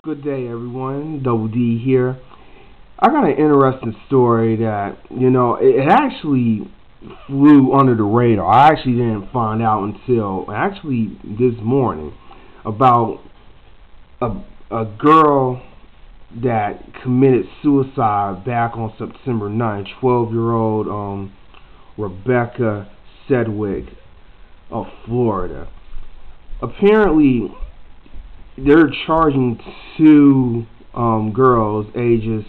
Good day, everyone. Double D here. I got an interesting story that, it actually flew under the radar. I actually didn't find out until actually this morning about a, a girl that committed suicide back on September 9th, 12-year-old Rebecca Sedwick of Florida. Apparently, they're charging two girls ages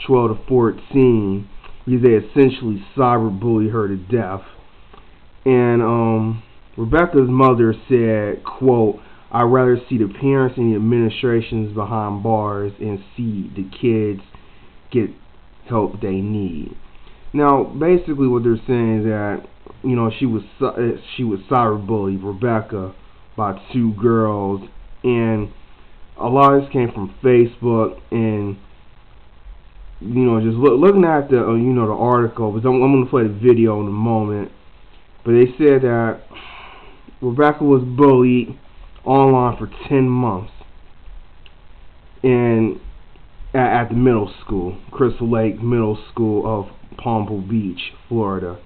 12 to 14 because they essentially cyberbullied her to death. And Rebecca's mother said, quote, "I'd rather see the parents and the administrations behind bars and see the kids get help they need." Now, basically what they're saying is that, she was cyberbullied, Rebecca, by two girls, and a lot of this came from Facebook, and just looking at the the article, because I'm going to play the video in a moment. But they said that Rebecca was bullied online for 10 months, and at the middle school, Crystal Lake Middle School of Palm Beach, Florida.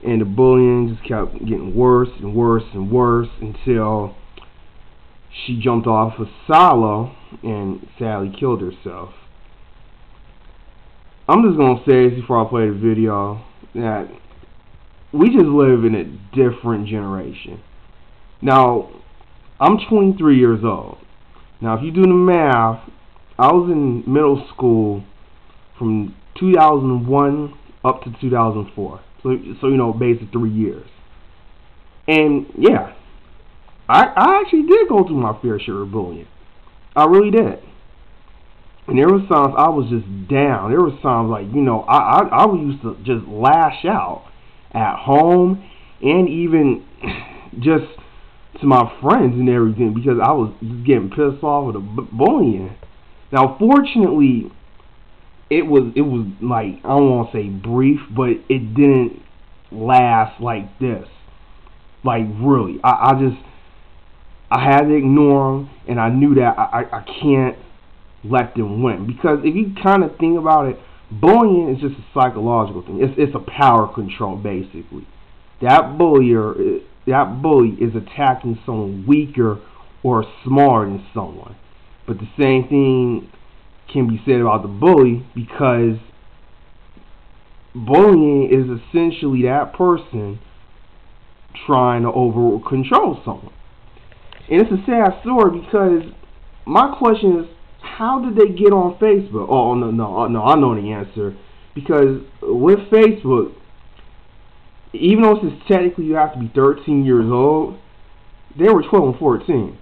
And the bullying just kept getting worse and worse and worse until she jumped off a silo and sadly killed herself. I'm just going to say this before I play the video, that we just live in a different generation. Now, I'm 23 years old. Now, if you do the math, I was in middle school from 2001 up to 2004. So basically 3 years. And, yeah, I actually did go through my fair share of bullying. I really did. And there were times I was just down. There were times like, I used to just lash out at home and even just to my friends and everything because I was just getting pissed off with the bullying. Now, fortunately, it was like, I don't want to say brief, but it didn't last like this. Like, really. I had to ignore them, and I knew that I can't let them win. Because if you kind of think about it, bullying is just a psychological thing. It's a power control, basically. That bully is attacking someone weaker or smarter than someone. But the same thing can be said about the bully, because bullying is essentially that person trying to over control someone. And it's a sad story because my question is, how did they get on Facebook? Oh, no, I know the answer. Because with Facebook, even though it's technically you have to be 13 years old, they were 12 and 14.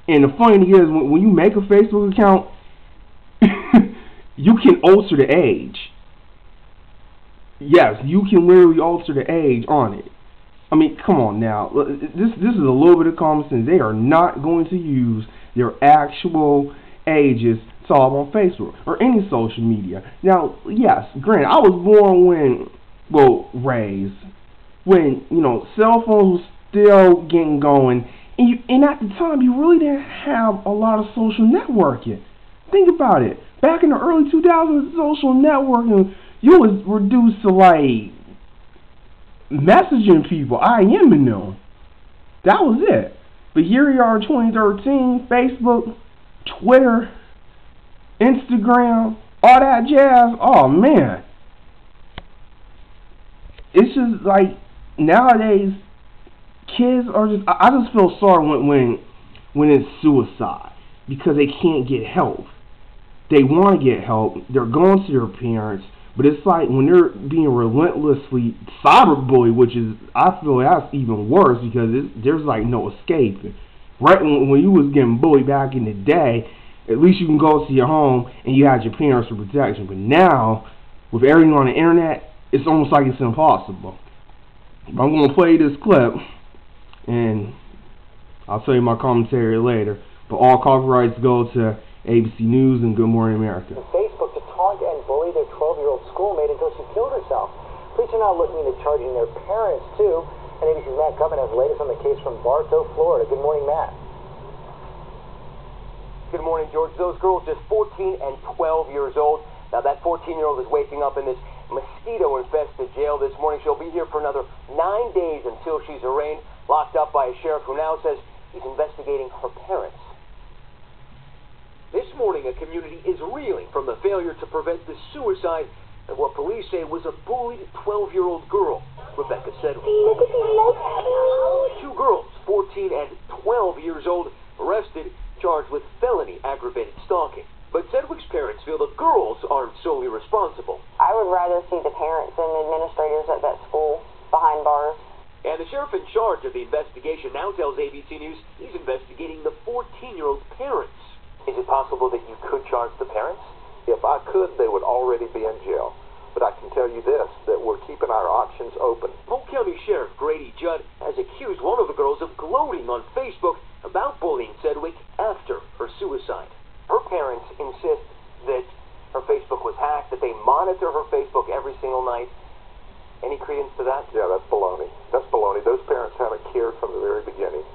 And the funny thing is, when you make a Facebook account, you can alter the age. Yes, you can literally alter the age on it. I mean, come on now. This is a little bit of common sense. They are not going to use their actual ages to all on Facebook or any social media. Now, yes, granted, I was born raised when cell phones were still getting going, and at the time you really didn't have a lot of social networking. Think about it. Back in the early 2000s, social networking, you was reduced to like messaging people, IMing them. That was it. But here we are in 2013, Facebook, Twitter, Instagram, all that jazz. Oh man. It's just like nowadays kids are just, I just feel sorry when it's suicide because they can't get help. They want to get help. They're going to their parents. But it's like when they're being relentlessly cyberbullied, which is, I feel that's even worse because there's like no escaping. Right when you was getting bullied back in the day, at least you can go to your home and you had your parents for protection. But now, with everything on the internet, it's almost like it's impossible. But I'm going to play this clip, and I'll tell you my commentary later. But all copyrights go to ABC News and Good Morning America. Facebook to taunt and bully their 12-year-old schoolmate until she killed herself. Police are now looking into charging their parents, too. And ABC's Matt Cummins has the latest on the case from Bartow, Florida. Good morning, Matt. Good morning, George. Those girls just 14 and 12 years old. Now, that 14-year-old is waking up in this mosquito-infested jail this morning. She'll be here for another 9 days until she's arraigned, locked up by a sheriff who now says he's investigating her parents. This morning, a community is reeling from the failure to prevent the suicide of what police say was a bullied 12-year-old girl, Rebecca Sedwick. 2 girls, 14 and 12 years old, arrested, charged with felony aggravated stalking. But Sedwick's parents feel the girls aren't solely responsible. I would rather see the parents and administrators at that school behind bars. And the sheriff in charge of the investigation now tells ABC News he's investigating the 14-year-old's parents. Is it possible that you could charge the parents? If I could, they would already be in jail. But I can tell you this, that we're keeping our options open. Polk County Sheriff Grady Judd has accused one of the girls of gloating on Facebook about bullying Sedwick after her suicide. Her parents insist that her Facebook was hacked, that they monitor her Facebook every single night. Any credence to that? Yeah, that's baloney. That's baloney. Those parents haven't cared from the very beginning.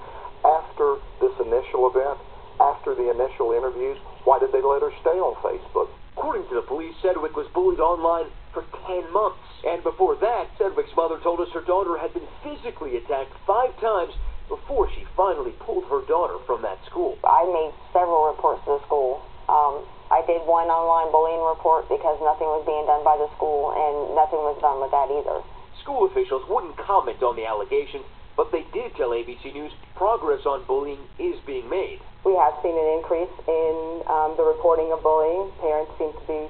After this initial event, after the initial interviews, why did they let her stay on Facebook? According to the police, Sedwick was bullied online for 10 months. And before that, Sedwick's mother told us her daughter had been physically attacked 5 times before she finally pulled her daughter from that school. I made several reports to the school. I did one online bullying report because nothing was being done by the school, and nothing was done with that either. School officials wouldn't comment on the allegations, but they did tell ABC News progress on bullying is being made. We have seen an increase in the reporting of bullying. Parents seem to be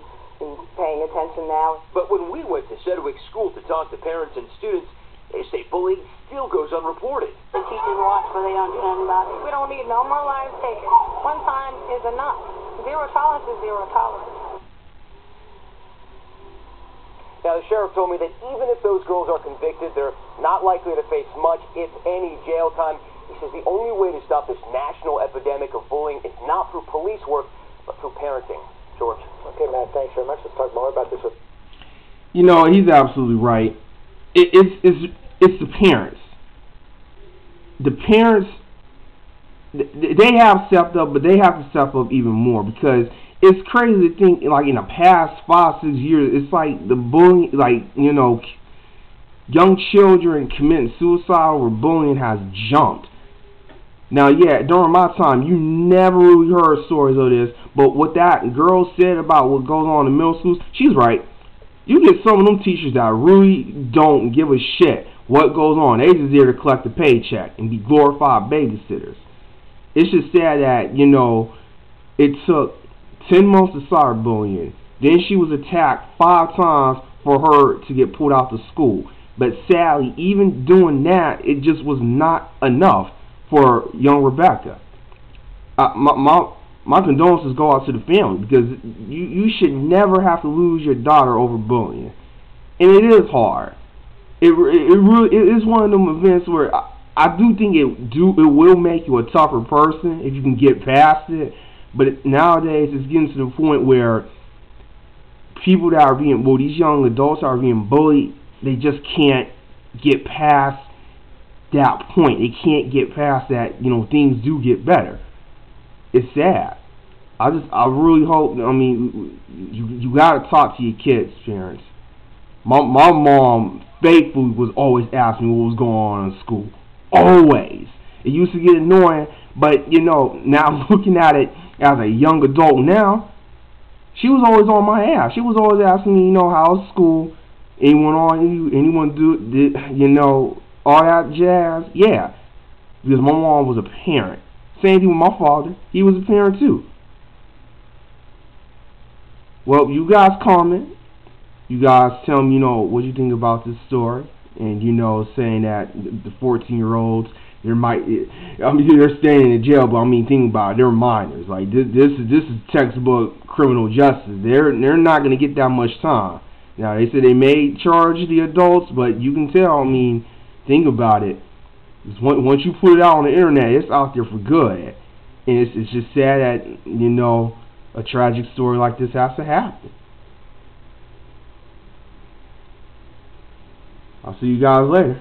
paying attention now. But when we went to Sedwick School to talk to parents and students, they say bullying still goes unreported. The teachers watch, but they don't do nothing about it. We don't need no more lives taken. One time is enough. 0 tolerance is 0 tolerance. Now, the sheriff told me that even if those girls are convicted, they're not likely to face much, if any, jail time. He says the only way to stop this national epidemic of bullying is not through police work, but through parenting. George. Okay, Matt, thanks very much. Let's talk more about this. You know, he's absolutely right. It's the parents. The parents, they have stepped up, but they have to step up even more, because it's crazy to think, like, in the past 5-6 years, it's like the bullying, like, you know, young children committing suicide over bullying has jumped. Now, yeah, during my time, you never really heard stories of this, but what that girl said about what goes on in middle schools, she's right. You get some of them teachers that really don't give a shit what goes on. They just there to collect a paycheck and be glorified babysitters. It's just sad that, you know, it took 10 months of cyberbullying. Then she was attacked 5 times for her to get pulled out of school. But sadly, even doing that, it just was not enough for young Rebecca. My condolences go out to the family, because you should never have to lose your daughter over bullying. And it is hard. It really is one of them events where I do think it will make you a tougher person if you can get past it. But nowadays it's getting to the point where people that are being, well, these young adults are being bullied, they just can't get past that point. They can't get past that, you know, things do get better. It's sad. I really hope, I mean, you gotta talk to your kids, parents. My mom faithfully was always asking me what was going on in school. Always. It used to get annoying, but, you know, now looking at it as a young adult now, she was always on my ass. She was always asking me, you know, how's school? Anyone do, you know, all that jazz? Yeah. Because my mom was a parent. Same thing with my father. He was a parent too. Well, you guys comment. You guys tell me, you know, what you think about this story. And, you know, saying that the 14-year-olds, they're staying in jail, but I mean, think about it, they're minors. Like, this is textbook criminal justice. They're not going to get that much time. Now, they said they may charge the adults, but you can tell, I mean, think about it. Once you put it out on the internet, it's out there for good. And it's just sad that, you know, a tragic story like this has to happen. I'll see you guys later.